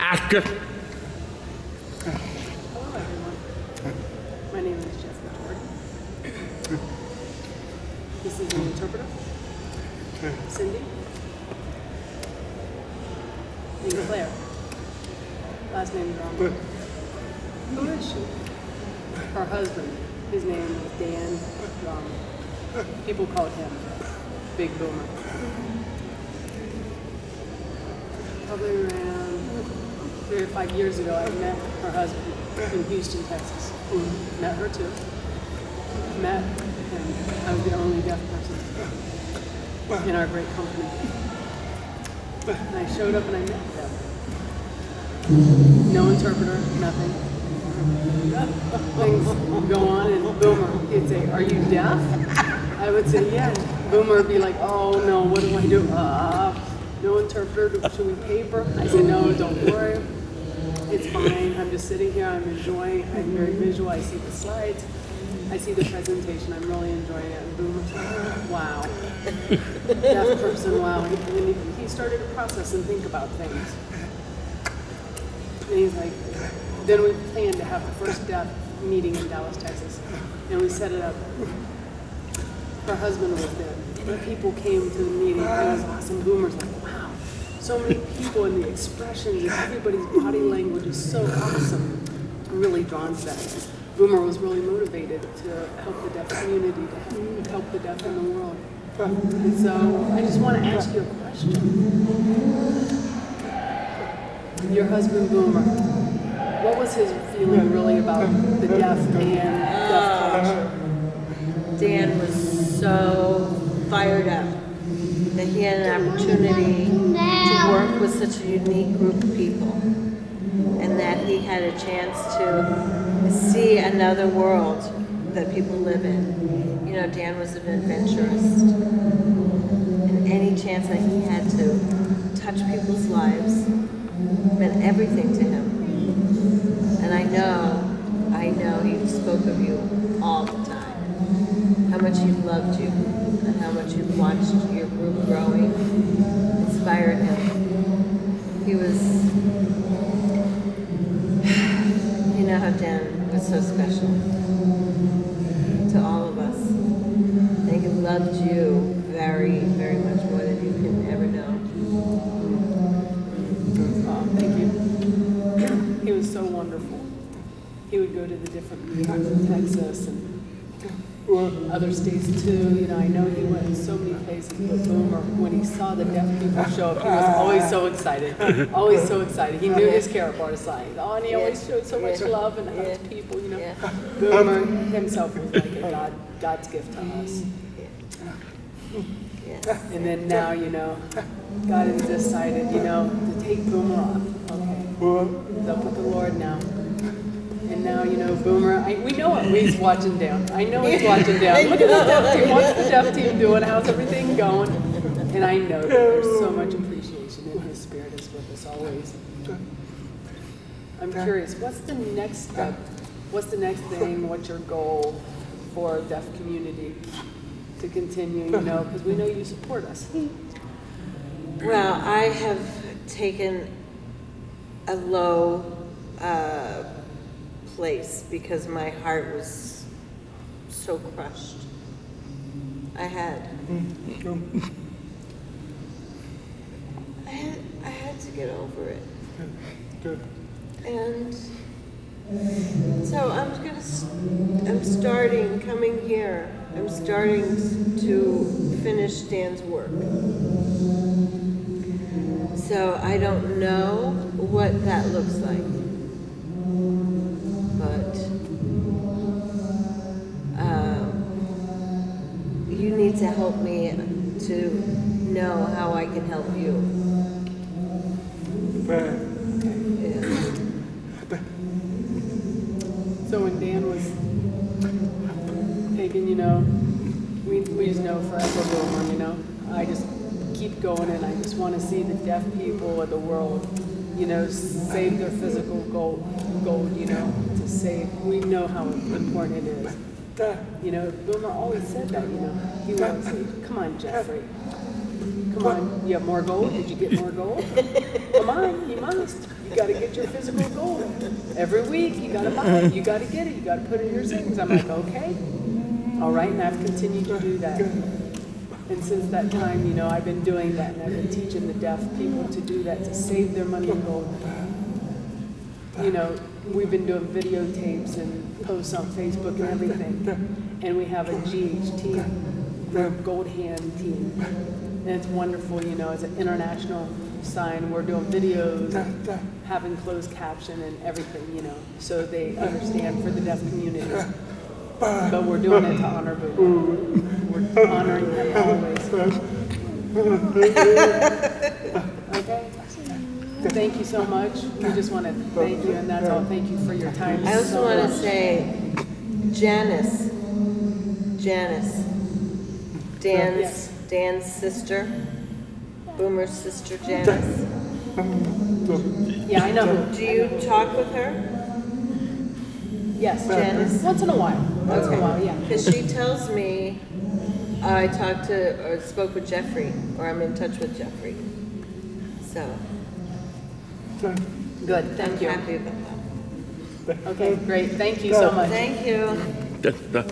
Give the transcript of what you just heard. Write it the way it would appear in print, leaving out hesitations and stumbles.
Hello, everyone. My name is Jessica Jordan. This is an interpreter. Cindy. And Claire. Last name is Girolmo. Who is she? Her husband. His name is Dan Girolmo. People called him Big Boomer. Probably around 3 or 5 years ago, I met her husband in Houston, Texas. Met her too. Met, and I was the only deaf person in our great company. And I showed up and I met them. No interpreter, nothing. Things go on, and Boomer, he'd say, "Are you deaf?" I would say, "Yeah." Boomer would be like, "Oh no, what do I do? No interpreter, should we paper?" I said, "No, don't worry. It's fine. I'm just sitting here. I'm enjoying. I'm very visual. I see the slides. I see the presentation. I'm really enjoying it." And Boomer's like, "Wow, deaf person, wow." And then he started to process and think about things. And he's like, then we planned to have the first deaf meeting in Dallas, Texas. And we set it up. Her husband was there. The people came to the meeting. It was awesome. Boomer's like, "Wow. So many people and the expressions and everybody's body language is so awesome." I'm really drawn to that. Boomer was really motivated to help the deaf community, to help the deaf in the world. And so I just want to ask you a question. Your husband, Boomer, what was his feeling really about the deaf and deaf culture? Dan was so fired up that he had an opportunity to work with such a unique group of people, and that he had a chance to see another world that people live in. You know, Dan was an adventurist, and any chance that he had to touch people's lives meant everything to him. And I know he spoke of you all the time. How much he loved you, and how much you watched your group growing, inspired him. He was, you know how Dan was so special to all of us. And he loved you very, very much more than you can ever know. Thank you. He was so wonderful. He would go to the different meetings in Texas and other states too. You know, I know he went so many places, but Boomer, when he saw the deaf people show up, he was always so excited. Always so excited. He knew his Karapar sign. Oh, and he always showed so much love and hugged people, you know. Boomer himself was like a God's gift to us. And then now, you know, God has decided, you know, to take Boomer off. Okay. He's up with the Lord now. And now, you know, Boomer, we know he's watching down. I know he's watching down. Look at the deaf team. What's the deaf team doing? How's everything going? And I know that there's so much appreciation in his spirit is with us always. I'm curious, what's the next step? What's the next thing? What's your goal for a deaf community to continue, you know, because we know you support us. Well, I have taken a low place because my heart was so crushed. I had to get over it. Good. And so I'm starting coming here. I'm starting to finish Dan's work. So I don't know what that looks like, but you need to help me to know how I can help you. Right. Yeah. So when Dan was taken, you know, we just know forever Boomer, you know. I just keep going and I just want to see the deaf people of the world, you know, save their physical gold, you know, to save. We know how important it is. You know, Boomer always said that, you know. He would always say, "Come on, Jeffrey. Come Come on, you have more gold? Did you get more gold? Come on, you must. You got to get your physical gold. Every week, you got to buy it. You got to get it. You got to put it in your savings. I'm like, okay. All right, and I've continued to do that. And since that time, you know, I've been doing that, and I've been teaching the deaf people to do that, to save their money in gold. You know, we've been doing videotapes and posts on Facebook and everything. And we have a GHT group, Gold Hand team. And it's wonderful, you know, it's an international sign. We're doing videos, having closed caption and everything, you know, so they understand for the deaf community. But we're doing it to honor Boo. We're honoring him always. Okay? Thank you so much. We just want to thank you, and that's all. Thank you for your time. I also so want to much. say, Janice, Dan's Yes. Dan's sister, Boomer's sister, Janice. Yeah, I know. Do you talk with her? Yes, Janice? Once in a while. Once in a while, yeah. Because she tells me I talked to or spoke with Jeffrey, or I'm in touch with Jeffrey. So Good. Thank I'm you. happy about that. Okay, great. Thank you so much. Thank you. That,